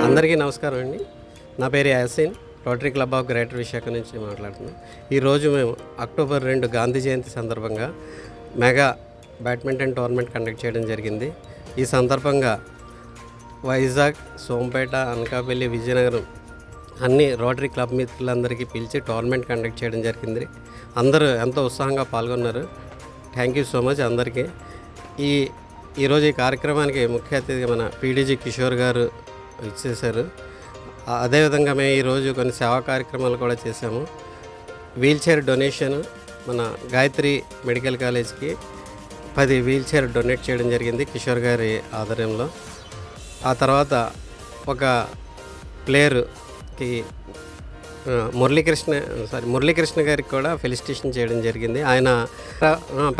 అందరికీ నమస్కారం అండి. నా పేరు Yasin, rotary Club of Greater Visakha నుంచి మాట్లాడుతున్నాను. ఈరోజు మేము అక్టోబర్ 2 గాంధీ జయంతి సందర్భంగా మెగా బ్యాడ్మింటన్ టోర్నమెంట్ కండక్ట్ చేయడం జరిగింది. ఈ సందర్భంగా వైజాగ్, సోంపేట, అనకాపల్లి, విజయనగరం అన్ని రోటరీ క్లబ్ మిత్రులందరికీ పిలిచి టోర్నమెంట్ కండక్ట్ చేయడం జరిగింది. అందరూ ఎంతో ఉత్సాహంగా పాల్గొన్నారు. థ్యాంక్ యూ సో మచ్ అందరికీ. ఈరోజు ఈ కార్యక్రమానికి ముఖ్య అతిథిగా మన పీడీజీ కిషోర్ గారు ఇచ్చేశారు. అదేవిధంగా మేము ఈరోజు కొన్ని సేవా కార్యక్రమాలు కూడా చేశాము. వీల్ చైర్ డొనేషన్ మన గాయత్రి మెడికల్ కాలేజ్కి 10 వీల్ చైర్ డొనేట్ చేయడం జరిగింది కిషోర్ గారి ఆధ్వర్యంలో. ఆ తర్వాత ఒక ప్లేయర్కి మురళీకృష్ణ గారికి కూడా ఫెలిసిటేషన్ చేయడం జరిగింది. ఆయన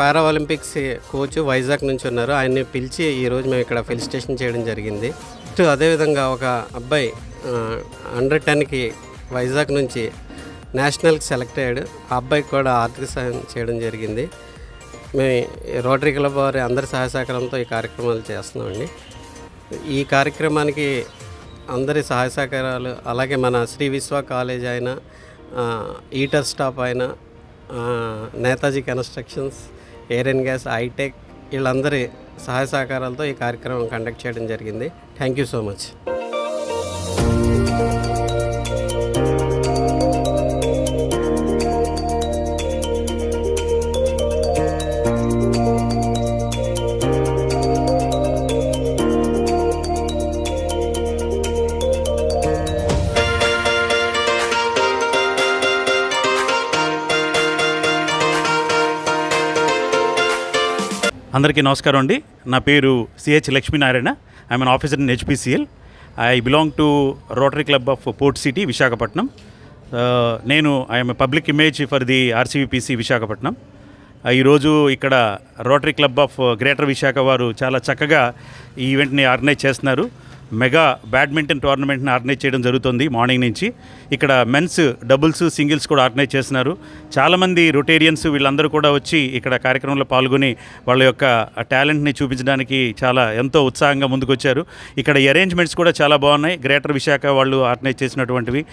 పారా ఒలింపిక్స్ కోచ్ వైజాగ్ నుంచి ఉన్నారు. ఆయన్ని పిలిచి ఈరోజు మేము ఇక్కడ ఫెలిసిటేషన్ చేయడం జరిగింది. అదేవిధంగా ఒక అబ్బాయి అండర్-10కి వైజాగ్ నుంచి నేషనల్కి సెలెక్ట్ అయ్యాడు. ఆ అబ్బాయికి కూడా ఆర్థిక సహాయం చేయడం జరిగింది. మేము రోటరీ క్లబ్ వారి అందరి సహాయ సహకారంతో ఈ కార్యక్రమాలు చేస్తున్నామండి. ఈ కార్యక్రమానికి అందరి సహాయ సహకారాలు, అలాగే మన శ్రీ విశ్వ కాలేజ్ అయినా, ఈటర్ స్టాప్ అయినా, Netaji constructions, air and gas, hitech వీళ్ళందరి సహాయ సహకారాలతో ఈ కార్యక్రమం కండక్ట్ చేయడం జరిగింది. Thank you so much. అందరికీ నమస్కారం అండి. నా పేరు CH Lakshminarayana. I'm an officer in HPCL. I belong to Rotary Club of Port City Visakhapatnam. I'm public image for the RCVPC Visakhapatnam. ఈరోజు ఇక్కడ Rotary Club of Greater Visakha వారు చాలా చక్కగా ఈ ఈవెంట్ని ఆర్గనైజ్ చేస్తున్నారు. మెగా బ్యాడ్మింటన్ టోర్నమెంట్ని ఆర్గనైజ్ చేయడం జరుగుతుంది మార్నింగ్ నుంచి. ఇక్కడ మెన్స్ డబుల్స్, సింగిల్స్ కూడా ఆర్గనైజ్ చేస్తున్నారు. చాలామంది రొటేరియన్స్ వీళ్ళందరూ కూడా వచ్చి ఇక్కడ కార్యక్రమంలో పాల్గొని వాళ్ళ యొక్క టాలెంట్ని చూపించడానికి ఎంతో ఉత్సాహంగా ముందుకొచ్చారు. ఇక్కడ అరేంజ్మెంట్స్ కూడా చాలా బాగున్నాయి. గ్రేటర్ విశాఖ వాళ్ళు ఆర్గనైజ్ చేసినటువంటివి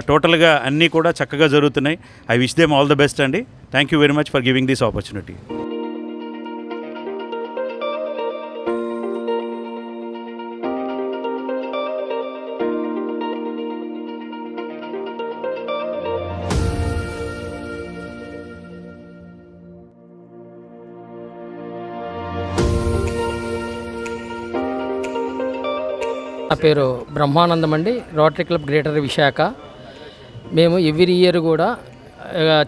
టోటల్గా అన్నీ కూడా చక్కగా జరుగుతున్నాయి. I wish them all the best అండి. Thank you very much for giving this opportunity. నా పేరు బ్రహ్మానందం అండి. Rotary Club Greater Visakha. మేము ఎవ్రీ ఇయర్ కూడా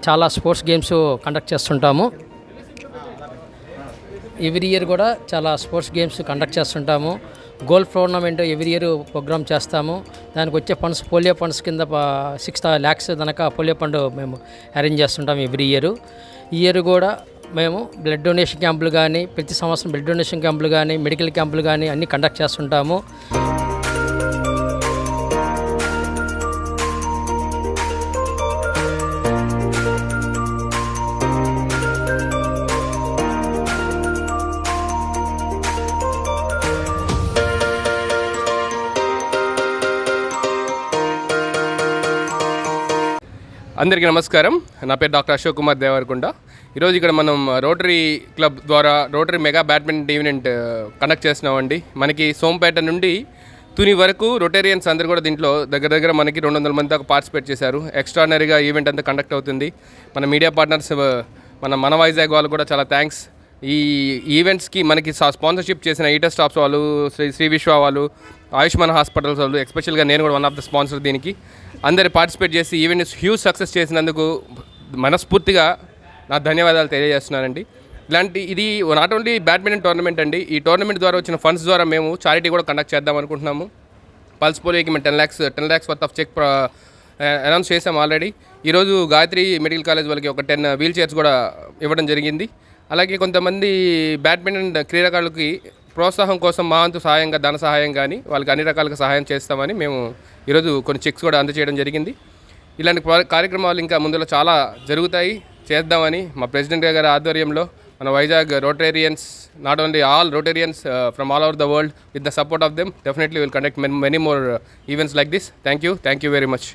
చాలా స్పోర్ట్స్ గేమ్స్ కండక్ట్ చేస్తుంటాము. Golf tournament every year programme చేస్తాము. దానికి వచ్చే ఫండ్స్ పోలియో ఫండ్స్ కింద 6 lakhs దాకా పోలియో ఫండ్ మేము అరేంజ్ చేస్తుంటాము ఎవ్రీ ఇయర్. ఈ ఇయర్ కూడా మేము బ్లడ్ డొనేషన్ క్యాంపులు కానీ, ప్రతి సంవత్సరం బ్లడ్ డొనేషన్ క్యాంపులు కానీ, మెడికల్ క్యాంపులు కానీ అన్నీ కండక్ట్ చేస్తుంటాము. అందరికీ నమస్కారం. నా పేరు డాక్టర్ అశోక్ కుమార్ దేవరకొండ. ఈరోజు ఇక్కడ మనం రోటరీ క్లబ్ ద్వారా rotary mega badminton event conduct చేస్తున్నామండి. మనకి సోంపేట నుండి తుని వరకు రొటేరియన్స్ అందరూ కూడా దీంట్లో దగ్గర మనకి 200 మంది దాకా పార్టిసిపేట్ చేశారు. ఎక్స్ట్రానరీగా ఈవెంట్ అంతా కండక్ట్ అవుతుంది. మన మీడియా పార్ట్నర్స్ మన వైజాగ్ వాళ్ళు కూడా చాలా థ్యాంక్స్. ఈ ఈవెంట్స్కి మనకి స్పాన్సర్షిప్ చేసిన ఈటర్ స్టాప్స్ వాళ్ళు, శ్రీ విశ్వ వాళ్ళు, ఆయుష్మాన్ హాస్పిటల్స్ వాళ్ళు, ఎస్పెషల్గా నేను కూడా వన్ ఆఫ్ ద స్పాన్సర్. దీనికి అందరు పార్టిసిపేట్ చేసి ఈవెంట్ హ్యూజ్ సక్సెస్ చేసినందుకు మనస్ఫూర్తిగా నా ధన్యవాదాలు తెలియజేస్తున్నానండి. ఇది నాట్ ఓన్లీ బ్యాడ్మింటన్ టోర్నమెంట్ అండి. ఈ టోర్నమెంట్ ద్వారా వచ్చిన ఫండ్స్ ద్వారా మేము చారిటీ కూడా కండక్ట్ చేద్దాం అనుకుంటున్నాము. పల్స్ పోలియోకి మేము 10 lakhs worth of cheque announce చేసాం ఆల్రెడీ. ఈరోజు గాయత్రి మెడికల్ కాలేజ్ వాళ్ళకి ఒక 10 వీల్ చైర్స్ కూడా ఇవ్వడం జరిగింది. అలాగే కొంతమంది బ్యాడ్మింటన్ క్రీడాకారులకి ప్రోత్సాహం కోసం మా వంతు సహాయంగా ధన సహాయం కానీ వాళ్ళకి అన్ని రకాలుగా సహాయం చేస్తామని మేము ఈరోజు కొన్ని చెక్స్ కూడా అందజేయడం జరిగింది. ఇలాంటి కార్యక్రమాలు ఇంకా ముందులో చాలా జరుగుతాయి, చేద్దామని మా ప్రెసిడెంట్ గారి ఆధ్వర్యంలో మన Vizag Rotarians, not only all Rotarians from all over the world, with the support of them definitely will conduct many more events like this. Thank you very much.